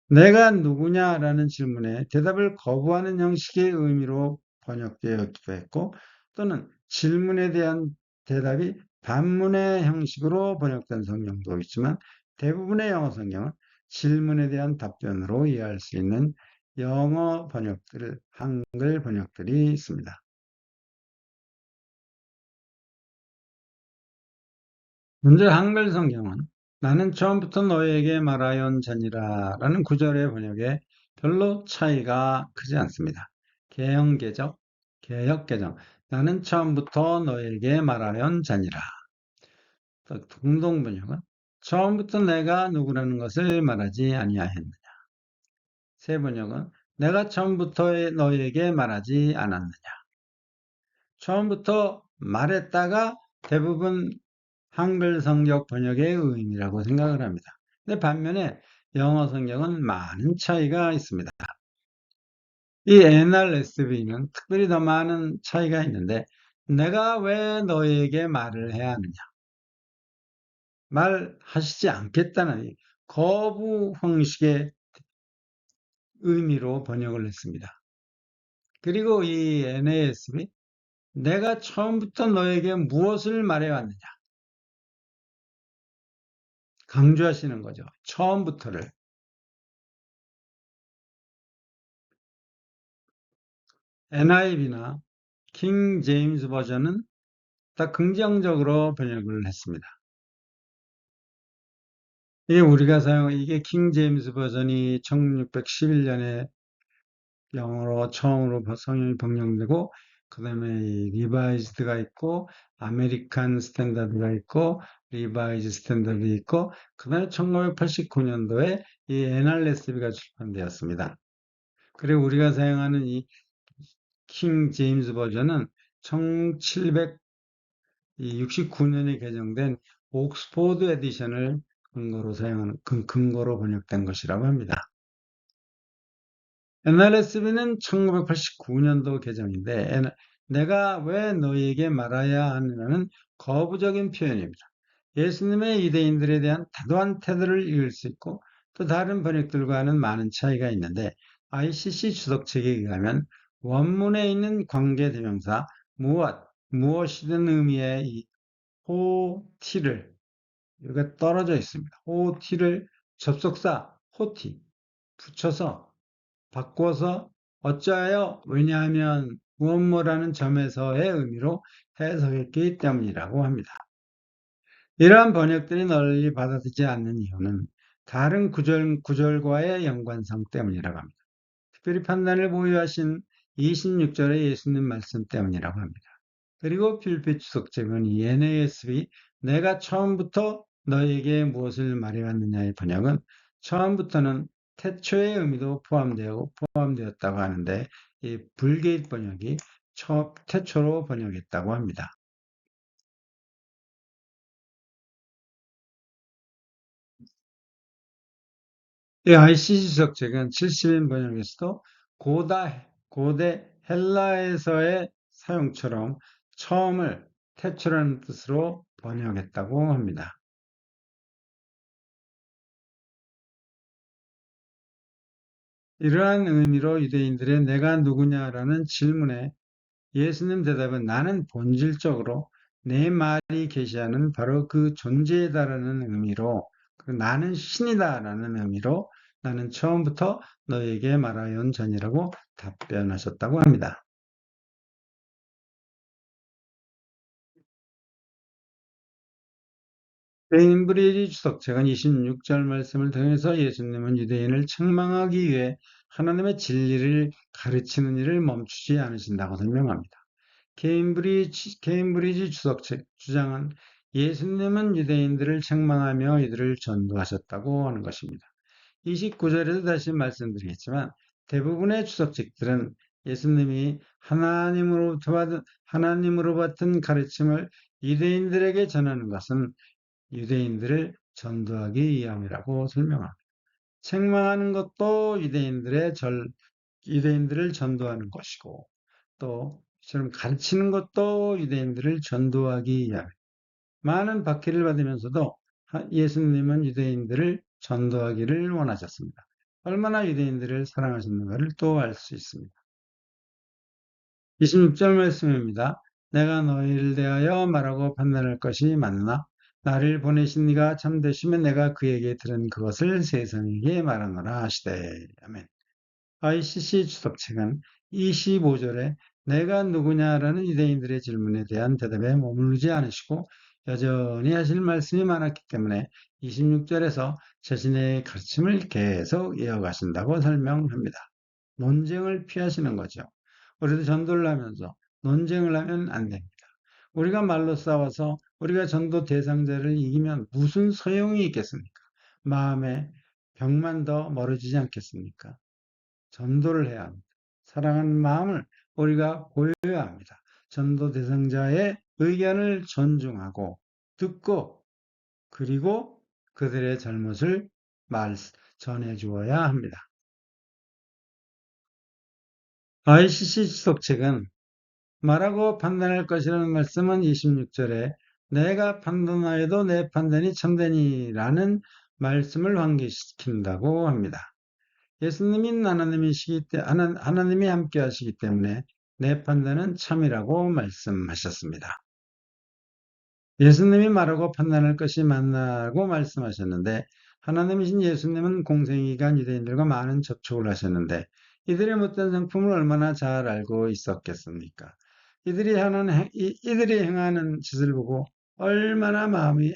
내가 누구냐라는 질문에 대답을 거부하는 형식의 의미로 번역되었기도 했고 또는 질문에 대한 대답이 반문의 형식으로 번역된 성경도 있지만 대부분의 영어 성경은 질문에 대한 답변으로 이해할 수 있는 영어 번역들, 한글 번역들이 있습니다. 먼저 한글 성경은 나는 처음부터 너희에게 말하yon 자니라 라는 구절의 번역에 별로 차이가 크지 않습니다. 개형개적, 개역개정. 나는 처음부터 너에게 말하연 자니라. 또 공동번역은 처음부터 내가 누구라는 것을 말하지 아니하였느냐. 세번역은 내가 처음부터 너에게 말하지 않았느냐. 처음부터 말했다가 대부분 한글 성경 번역의 의미라고 생각을 합니다. 근데 반면에 영어 성경은 많은 차이가 있습니다. 이 NRSV는 특별히 더 많은 차이가 있는데 내가 왜 너에게 말을 해야 하느냐. 말하시지 않겠다는 거부 형식의 의미로 번역을 했습니다. 그리고 이 NASB 내가 처음부터 너에게 무엇을 말해왔느냐. 강조하시는 거죠. 처음부터를. NIV나 킹 제임스 버전은 다 긍정적으로 번역을 했습니다. 이게 킹 제임스 버전이 1611년에 영어로 처음으로 성경이 번역되고, 그 다음에 리바이즈드가 있고, 아메리칸 스탠다드가 있고, 리바이즈 스탠다드 있고, 그 다음에 1989년도에 이 NRSV가 출판되었습니다. 그리고 우리가 사용하는 이 킹 제임스 버전은 1769년에 개정된 옥스포드 에디션을 근거로 번역된 것이라고 합니다. NRSV는 1989년도 개정인데 내가 왜 너희에게 말아야 하느냐는 거부적인 표현입니다. 예수님의 유대인들에 대한 다도한 태도를 읽을 수 있고 또 다른 번역들과는 많은 차이가 있는데 ICC 주석책에 의하면 원문에 있는 관계대명사 무엇이든 의미의 이 호티를 여기가 떨어져 있습니다. 호티를 접속사 호티 붙여서 바꿔서 어찌하여 왜냐하면 무엇뭐라는 점에서의 의미로 해석했기 때문이라고 합니다. 이러한 번역들이 널리 받아들이지 않는 이유는 다른 구절과의 연관성 때문이라고 합니다. 특별히 판단을 보유하신 26절의 예수님 말씀 때문이라고 합니다. 그리고 필립 주석책은 이 NASB 내가 처음부터 너에게 무엇을 말해왔느냐의 번역은 처음부터는 태초의 의미도 포함되었다고 하는데 이 불게이트 번역이 태초로 번역했다고 합니다. 이 ICC 주석책은 70인 번역에서도 고대 헬라에서의 사용처럼 처음을 태초라는 뜻으로 번역했다고 합니다. 이러한 의미로 유대인들의 내가 누구냐라는 질문에 예수님 대답은 나는 본질적으로 내 말이 계시하는 바로 그 존재다라는 의미로 나는 신이다라는 의미로 나는 처음부터 너에게 말하였 전이라고 답변하셨다고 합니다. 케임브리지 주석책은 26절 말씀을 통해서 예수님은 유대인을 책망하기 위해 하나님의 진리를 가르치는 일을 멈추지 않으신다고 설명합니다. 케임브리지 주석책 주장은 예수님은 유대인들을 책망하며 이들을 전도하셨다고 하는 것입니다. 29절에도 다시 말씀드리겠지만 대부분의 주석책들은 예수님이 하나님으로 받은 가르침을 유대인들에게 전하는 것은 유대인들을 전도하기 위함이라고 설명합니다. 책망하는 것도 유대인들을 전도하는 것이고 또 이처럼 가르치는 것도 유대인들을 전도하기 위함입니다. 많은 박해를 받으면서도 예수님은 유대인들을 전도하기를 원하셨습니다. 얼마나 유대인들을 사랑하셨는가를 또 알 수 있습니다. 26절 말씀입니다. 내가 너희를 대하여 말하고 판단할 것이 맞나? 나를 보내신 이가 참되시면 내가 그에게 들은 그것을 세상에게 말하노라 하시되. 아멘. ICC 주석책은 25절에 내가 누구냐라는 유대인들의 질문에 대한 대답에 머무르지 않으시고 여전히 하실 말씀이 많았기 때문에 26절에서 자신의 가르침을 계속 이어가신다고 설명합니다. 논쟁을 피하시는 거죠. 우리도 전도를 하면서 논쟁을 하면 안 됩니다. 우리가 말로 싸워서 우리가 전도 대상자를 이기면 무슨 소용이 있겠습니까? 마음에 벽만 더 멀어지지 않겠습니까? 전도를 해야 합니다. 사랑하는 마음을 우리가 보여야 합니다. 전도 대상자의 의견을 존중하고 듣고 그리고 그들의 잘못을 전해 주어야 합니다. ICC 주석책은 말하고 판단할 것이라는 말씀은 26절에 내가 판단하여도 내 판단이 참되니라는 말씀을 환기시킨다고 합니다. 예수님인 하나님이 함께 하시기 때문에 내 판단은 참이라고 말씀하셨습니다. 예수님이 말하고 판단할 것이 맞나고 말씀하셨는데 하나님이신 예수님은 공생이간 유대인들과 많은 접촉을 하셨는데 이들의 못된 성품을 얼마나 잘 알고 있었겠습니까? 이들이 행하는 짓을 보고 얼마나 마음이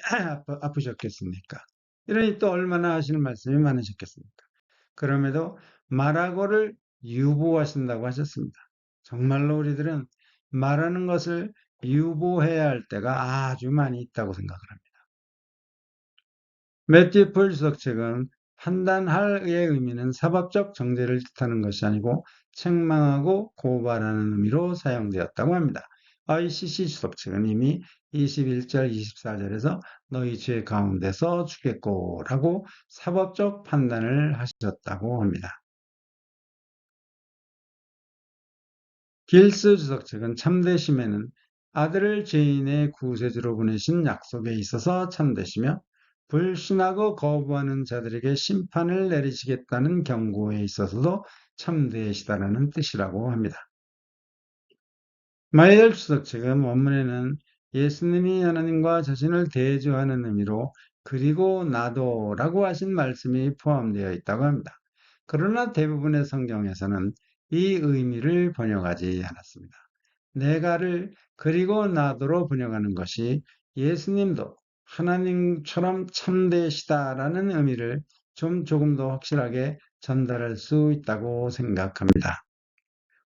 아프셨겠습니까? 이러니 또 얼마나 하시는 말씀이 많으셨겠습니까? 그럼에도 말하고를 유보하신다고 하셨습니다. 정말로 우리들은 말하는 것을 유보해야 할 때가 아주 많이 있다고 생각을 합니다. 매튜 폴 주석책은 판단할의 의미는 사법적 정죄를 뜻하는 것이 아니고 책망하고 고발하는 의미로 사용되었다고 합니다. ICC 주석책은 이미 21절, 24절에서 너희 죄 가운데서 주겠고 라고 사법적 판단을 하셨다고 합니다. 길스 주석책은 참되심에는 아들을 죄인의 구세주로 보내신 약속에 있어서 참되시며 불신하고 거부하는 자들에게 심판을 내리시겠다는 경고에 있어서도 참되시다라는 뜻이라고 합니다. 마이엘 주석책은 원문에는 예수님이 하나님과 자신을 대조하는 의미로 그리고 나도라고 하신 말씀이 포함되어 있다고 합니다. 그러나 대부분의 성경에서는 이 의미를 번역하지 않았습니다. 내가를 그리고 나도로 번역하는 것이 예수님도 하나님처럼 참되시다라는 의미를 조금 더 확실하게 전달할 수 있다고 생각합니다.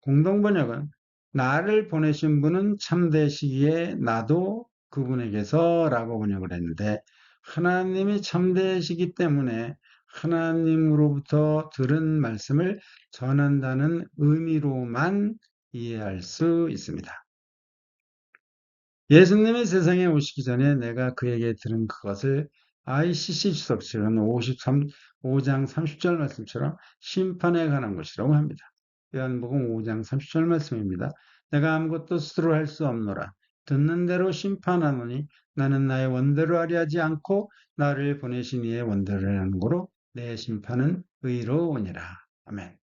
공동번역은 나를 보내신 분은 참되시기에 나도 그분에게서 라고 번역을 했는데 하나님이 참되시기 때문에 하나님으로부터 들은 말씀을 전한다는 의미로만 이해할 수 있습니다. 예수님이 세상에 오시기 전에 내가 그에게 들은 그것을 ICC 주석실은 5장 30절 말씀처럼 심판에 관한 것이라고 합니다. 요한복음 5장 30절 말씀입니다. 내가 아무것도 스스로 할 수 없노라. 듣는 대로 심판하노니 나는 나의 원대로 하려 하지 않고 나를 보내신 이의 원대로 하는 거로 내 심판은 의로우니라. 아멘.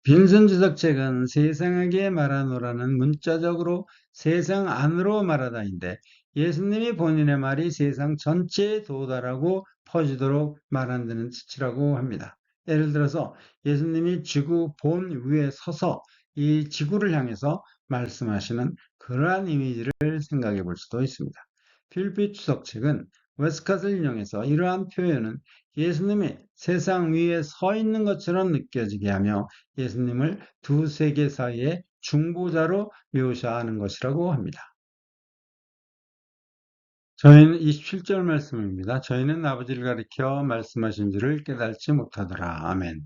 빈슨 주석책은 세상에게 말하노라는 문자적으로 세상 안으로 말하다인데 예수님이 본인의 말이 세상 전체에 도달하고 퍼지도록 말한다는 뜻이라고 합니다. 예를 들어서 예수님이 지구 본 위에 서서 이 지구를 향해서 말씀하시는 그러한 이미지를 생각해 볼 수도 있습니다. 필립 주석책은 웨스캇을 인용해서 이러한 표현은 예수님이 세상 위에 서 있는 것처럼 느껴지게 하며 예수님을 두 세계 사이의 중보자로 묘사하는 것이라고 합니다. 저희는 27절 말씀입니다. 저희는 아버지를 가리켜 말씀하신 줄을 깨닫지 못하더라. 아멘.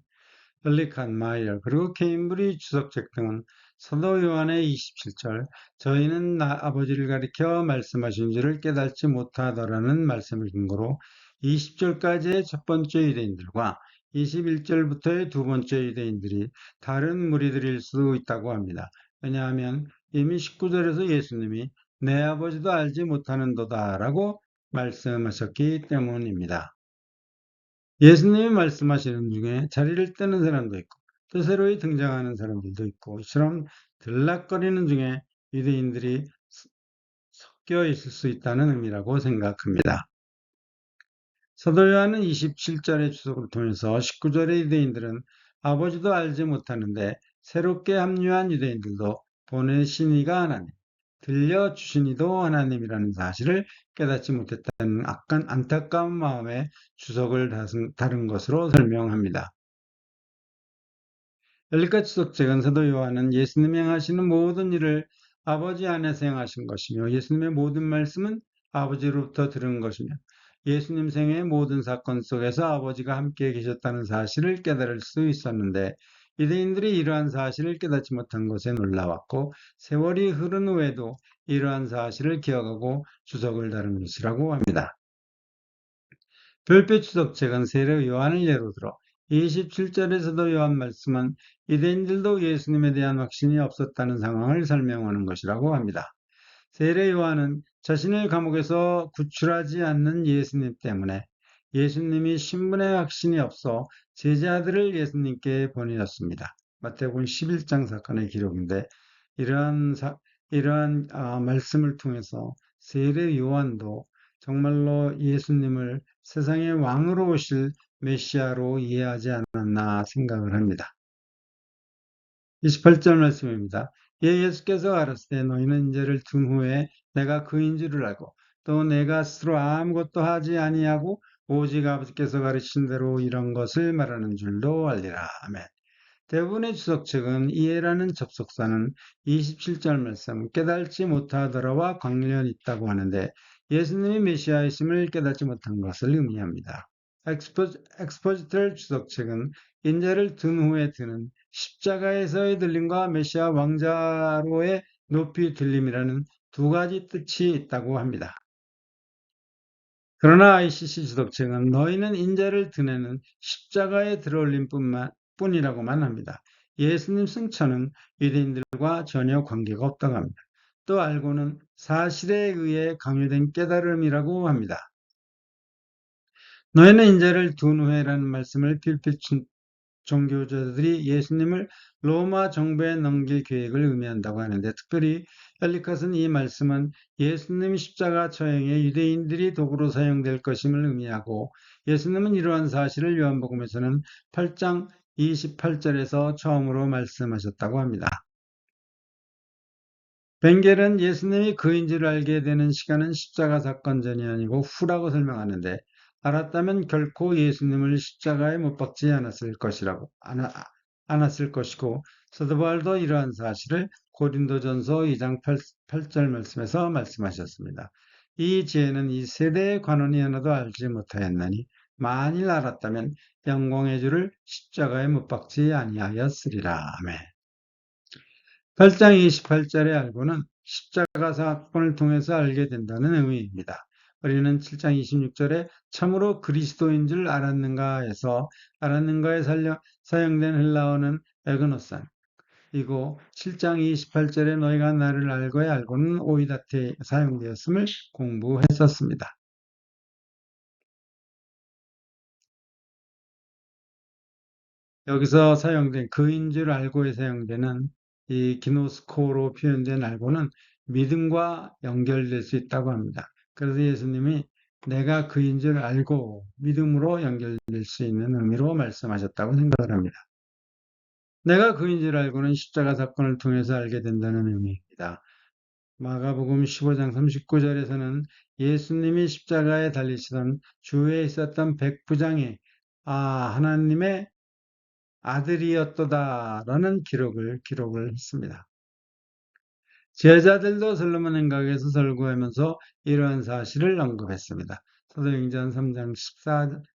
엘리칸 마이어 그리고 케임브리 주석책 등은 사도 요한의 27절 저희는 아버지를 가리켜 말씀하신 줄을 깨닫지 못하더라는 말씀을 근거로 20절까지의 첫 번째 유대인들과 21절부터의 두 번째 유대인들이 다른 무리들일 수 있다고 합니다. 왜냐하면 이미 19절에서 예수님이 내 아버지도 알지 못하는도다 라고 말씀하셨기 때문입니다. 예수님이 말씀하시는 중에 자리를 뜨는 사람도 있고 또 새로이 등장하는 사람들도 있고 이처럼 들락거리는 중에 유대인들이 섞여 있을 수 있다는 의미라고 생각합니다. 사도 요한은 27절의 주석을 통해서 19절의 유대인들은 아버지도 알지 못하는데 새롭게 합류한 유대인들도 보내신 이가 하나님, 들려주신 이도 하나님이라는 사실을 깨닫지 못했다는 안타까운 마음에 주석을 다른 것으로 설명합니다. 엘리카 추석제간 사도 요한은 예수님이 행하시는 모든 일을 아버지 안에서 행하신 것이며 예수님의 모든 말씀은 아버지로부터 들은 것이며 예수님 생애의 모든 사건 속에서 아버지가 함께 계셨다는 사실을 깨달을 수 있었는데 유대인들이 이러한 사실을 깨닫지 못한 것에 놀라웠고 세월이 흐른 후에도 이러한 사실을 기억하고 주석을 다룬 것이라고 합니다. 별표 추석책은 세례 요한을 예로 들어 27절에서도 요한 말씀은 유대인들도 예수님에 대한 확신이 없었다는 상황을 설명하는 것이라고 합니다. 세례 요한은 자신을 감옥에서 구출하지 않는 예수님 때문에 예수님이 신분의 확신이 없어 제자들을 예수님께 보내었습니다. 마태복음 11장 사건의 기록인데 이러한 말씀을 통해서 세례 요한도 정말로 예수님을 세상의 왕으로 오실 메시아로 이해하지 않았나 생각을 합니다. 28절 말씀입니다. 예수께서 가라사대 너희는 인자를 둔 후에 내가 그인 줄을 알고 또 내가 스스로 아무것도 하지 아니하고 오직 아버지께서 가르친 대로 이런 것을 말하는 줄도 알리라. 아멘. 대부분의 주석책은 이해라는 접속사는 27절 말씀 깨달지 못하더라와 관련 있다고 하는데 예수님이 메시아이심을 깨닫지 못한 것을 의미합니다. 엑스포지털 주석책은 인자를 든 후에 드는 십자가에서의 들림과 메시아 왕자로의 높이 들림이라는 두 가지 뜻이 있다고 합니다. 그러나 ICC 주석책은 너희는 인자를 드내는 십자가에 들어올림 뿐이라고만 합니다. 예수님 승천은 유대인들과 전혀 관계가 없다고 합니다. 또 알고는 사실에 의해 강요된 깨달음이라고 합니다. 너희는 인자를 둔 후에라는 말씀을 필필 종교자들이 예수님을 로마 정부에 넘길 계획을 의미한다고 하는데 특별히 엘리컷은 이 말씀은 예수님 십자가 처형에 유대인들이 도구로 사용될 것임을 의미하고 예수님은 이러한 사실을 요한복음에서는 8장 28절에서 처음으로 말씀하셨다고 합니다. 벵겔은 예수님이 그인 줄 알게 되는 시간은 십자가 사건 전이 아니고 후라고 설명하는데 알았다면 결코 예수님을 십자가에 못 박지 않았을 것이고 사도 바울도 이러한 사실을 고린도전서 2장 8절 말씀에서 말씀하셨습니다. 이 지혜는 이 세대의 관원이 하나도 알지 못하였나니 만일 알았다면 영광의 주를 십자가에 못 박지 아니하였으리라. 아멘. 8장 28절에 알고는 십자가 사건을 통해서 알게 된다는 의미입니다. 우리는 7장 26절에 참으로 그리스도인 줄 알았는가에서 알았는가에 사용된 헬라어는 에그노산 이고 7장 28절에 너희가 나를 알고야 알고는 오이다테 사용되었음을 공부했었습니다. 여기서 사용된 그인 줄 알고에 사용되는 이 기노스코로 표현된 알고는 믿음과 연결될 수 있다고 합니다. 그래서 예수님이 내가 그인 줄 알고 믿음으로 연결될 수 있는 의미로 말씀하셨다고 생각을 합니다. 내가 그인 줄 알고는 십자가 사건을 통해서 알게 된다는 의미입니다. 마가복음 15장 39절에서는 예수님이 십자가에 달리시던 주위에 있었던 백부장이 하나님의 아들이었도다라는 기록을 했습니다. 제자들도 솔로몬 행각에서 설교하면서 이러한 사실을 언급했습니다. 사도행전 3장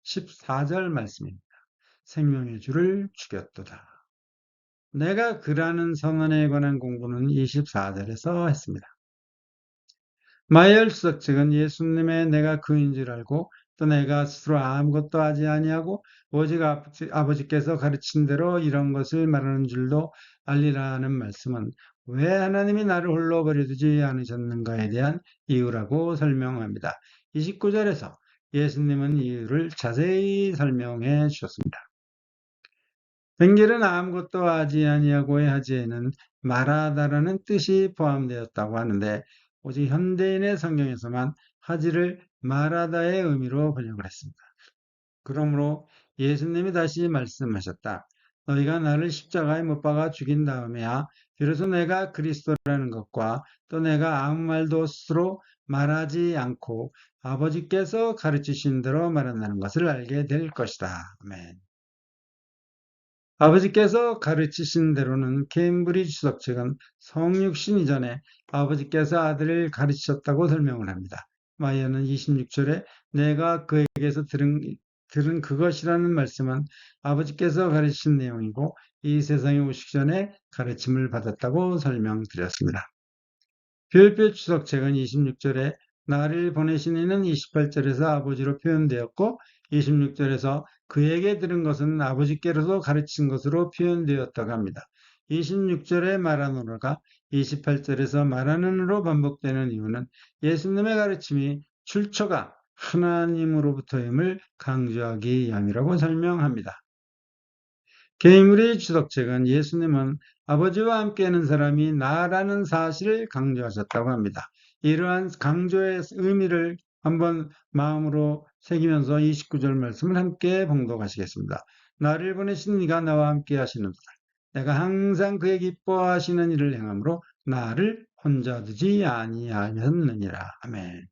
14절 말씀입니다. 생명의 주를 죽였도다. 내가 그라는 선언에 관한 공부는 24절에서 했습니다. 마이얼 수석 측은 예수님의 내가 그인 줄 알고 또 내가 스스로 아무것도 하지 아니하고 오직 아버지께서 가르친 대로 이런 것을 말하는 줄도 알리라는 말씀은 왜 하나님이 나를 홀로 버려두지 않으셨는가에 대한 이유라고 설명합니다. 29절에서 예수님은 이유를 자세히 설명해 주셨습니다. 벵겔은 아무것도 하지 아니하고의 하지에는 말하다라는 뜻이 포함되었다고 하는데 오직 현대인의 성경에서만 하지를 말하다의 의미로 번역을 했습니다. 그러므로 예수님이 다시 말씀하셨다. 너희가 나를 십자가에 못 박아 죽인 다음에야 비로소 내가 그리스도라는 것과 또 내가 아무 말도 스스로 말하지 않고 아버지께서 가르치신 대로 말한다는 것을 알게 될 것이다. 아멘. 아버지께서 가르치신 대로는 케임브리지 주석책은 성육신 이전에 아버지께서 아들을 가르치셨다고 설명을 합니다. 마이어는 26절에 내가 그에게서 들은 그것이라는 말씀은 아버지께서 가르치신 내용이고 이 세상에 오시기 전에 가르침을 받았다고 설명드렸습니다. 별표 주석책은 26절에 나를 보내신 이는 28절에서 아버지로 표현되었고 26절에서 그에게 들은 것은 아버지께로서 가르친 것으로 표현되었다고 합니다. 26절에 말하노라가 28절에서 말하는으로 반복되는 이유는 예수님의 가르침이 출처가 하나님으로부터임을 강조하기 위함이라고 설명합니다. 개인물의 주석책은 예수님은 아버지와 함께하는 사람이 나라는 사실을 강조하셨다고 합니다. 이러한 강조의 의미를 한번 마음으로 새기면서 29절 말씀을 함께 봉독하시겠습니다. 나를 보내신 이가 나와 함께 하시는도다. 내가 항상 그의 기뻐하시는 일을 행함으로 나를 혼자 두지 아니하였느니라. 아멘.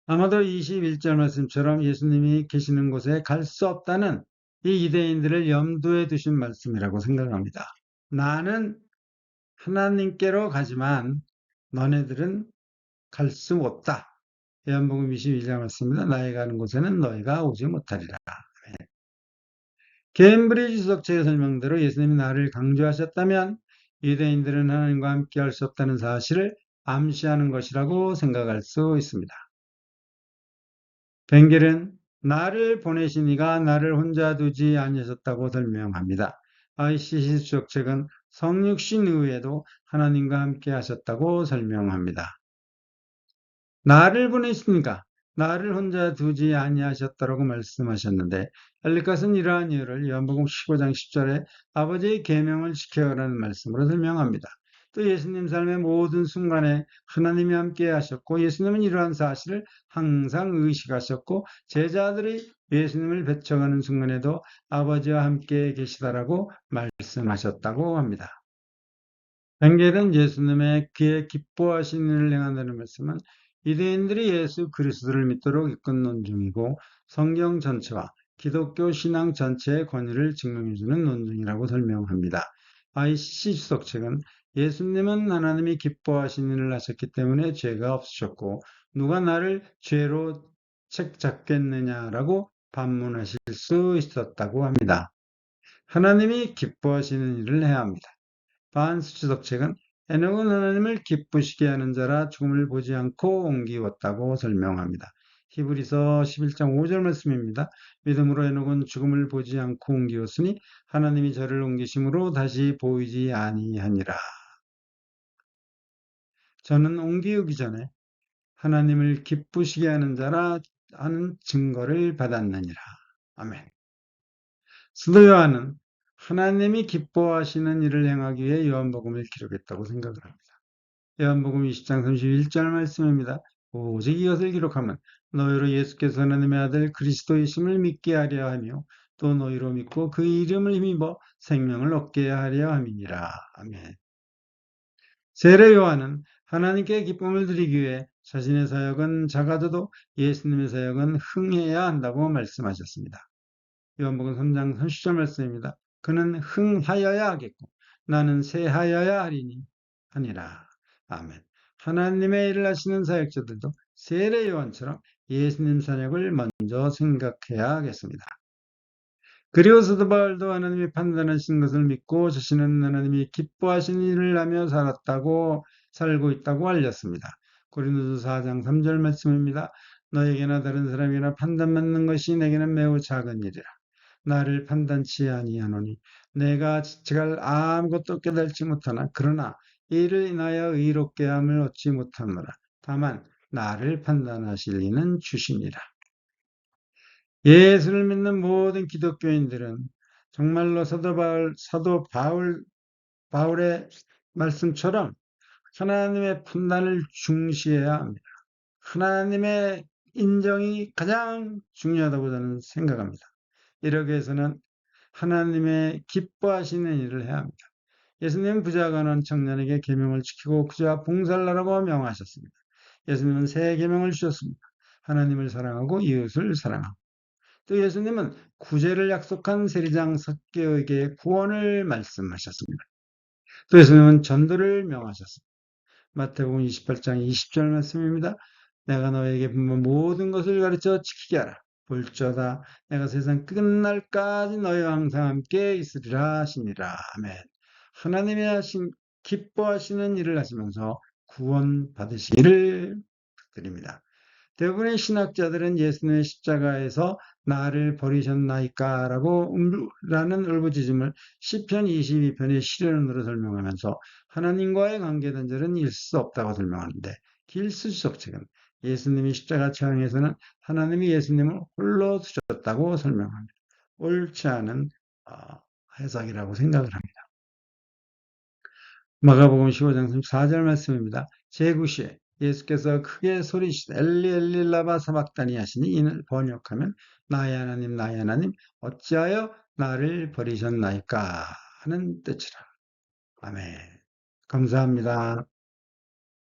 아마도 21절 말씀처럼 예수님이 계시는 곳에 갈 수 없다는 이 유대인들을 염두에 두신 말씀이라고 생각합니다. 나는 하나님께로 가지만 너네들은 갈 수 없다. 요한복음 22장 말씀입니다. 나의 가는 곳에는 너희가 오지 못하리라. 케임브리지 주석책의 설명대로 예수님이 나를 강조하셨다면 유대인들은 하나님과 함께 할 수 없다는 사실을 암시하는 것이라고 생각할 수 있습니다. 벵겔은 나를 보내신 이가 나를 혼자 두지 아니하셨다고 설명합니다. ICC 주석책은 성육신 이후에도 하나님과 함께 하셨다고 설명합니다. 나를 보내시니까 나를 혼자 두지 아니하셨다라고 말씀하셨는데 엘리컷은 이러한 이유를 요한복음 15장 10절에 아버지의 계명을 지켜라는 말씀으로 설명합니다. 또 예수님 삶의 모든 순간에 하나님이 함께 하셨고 예수님은 이러한 사실을 항상 의식하셨고 제자들이 예수님을 배척하는 순간에도 아버지와 함께 계시다라고 말씀하셨다고 합니다. 벵겔은 예수님의 그의 기뻐하신 일을 행한다는 말씀은 유대인들이 예수 그리스도를 믿도록 이끈 논증이고 성경 전체와 기독교 신앙 전체의 권위를 증명해주는 논증이라고 설명합니다. ICC 주석책은 예수님은 하나님이 기뻐하신 일을 하셨기 때문에 죄가 없으셨고 누가 나를 죄로 책 잡겠느냐라고 반문하실 수 있었다고 합니다. 하나님이 기뻐하시는 일을 해야 합니다. 바한스 주석책은 에녹은 하나님을 기쁘시게 하는 자라 죽음을 보지 않고 옮기웠다고 설명합니다. 히브리서 11장 5절 말씀입니다. 믿음으로 에녹은 죽음을 보지 않고 옮기웠으니 하나님이 저를 옮기심으로 다시 보이지 아니하니라. 저는 옮기우기 전에 하나님을 기쁘시게 하는 자라 하는 증거를 받았느니라. 아멘. 스도 요한은 하나님이 기뻐하시는 일을 행하기 위해 요한복음을 기록했다고 생각을 합니다. 요한복음 20장 31절 말씀입니다. 오직 이것을 기록하면 너희로 예수께서 하나님의 아들 그리스도이심을 믿게 하려 하며 또 너희로 믿고 그 이름을 힘입어 생명을 얻게 하려 함이니라. 아멘. 세례 요한은 하나님께 기쁨을 드리기 위해 자신의 사역은 작아져도 예수님의 사역은 흥해야 한다고 말씀하셨습니다. 요한복음 3장 30절 말씀입니다. 그는 흥하여야 하겠고 나는 쇠하여야 하리니 하니라. 아멘. 하나님의 일을 하시는 사역자들도 세례 요한처럼 예수님 사역을 먼저 생각해야 하겠습니다. 그리고 사도 바울도 하나님이 판단하신 것을 믿고 자신은 하나님이 기뻐하신 일을 하며 살고 있다고 알렸습니다. 고린도서 4장 3절 말씀입니다. 너에게나 다른 사람이나 판단받는 것이 내게는 매우 작은 일이라. 나를 판단치 아니하노니 내가 지체할 아무것도 깨달지 못하나 그러나 이를 인하여 의롭게 함을 얻지 못하노라. 다만 나를 판단하실 이는 주시니라. 예수를 믿는 모든 기독교인들은 정말로 사도 바울의 말씀처럼 하나님의 판단을 중시해야 합니다. 하나님의 인정이 가장 중요하다고 저는 생각합니다. 이러기 위해서는 하나님의 기뻐하시는 일을 해야 합니다. 예수님은 부자가 가난한 청년에게 계명을 지키고 그저 봉사를 하라고 명하셨습니다. 예수님은 새 계명을 주셨습니다. 하나님을 사랑하고 이웃을 사랑하고 또 예수님은 구제를 약속한 세리장 삭개오에게 구원을 말씀하셨습니다. 또 예수님은 전도를 명하셨습니다. 마태복음 28장 20절 말씀입니다. 내가 너에게 분본 모든 것을 가르쳐 지키게 하라. 볼지어다 내가 세상 끝날까지 너희와 항상 함께 있으리라 하시니라. 아멘. 하나님이 하신 기뻐하시는 일을 하시면서 구원 받으시기를 드립니다. 대부분의 신학자들은 예수님의 십자가에서 나를 버리셨나이까 라는 울부짖음을 시편 22편의 시련으로 설명하면서 하나님과의 관계 단절은 있을 수 없다고 설명하는데, 길수지석 책은 예수님이 십자가 처형에서는 하나님이 예수님을 홀로 두셨다고 설명합니다. 옳지 않은 해석이라고 생각을 합니다. 마가복음 15장 34절 말씀입니다. 제9시에 예수께서 크게 소리치시되 엘리 엘리 라마 사박다니 하시니 이는 번역하면 나의 하나님 어찌하여 나를 버리셨나이까 하는 뜻이라. 아멘. 감사합니다.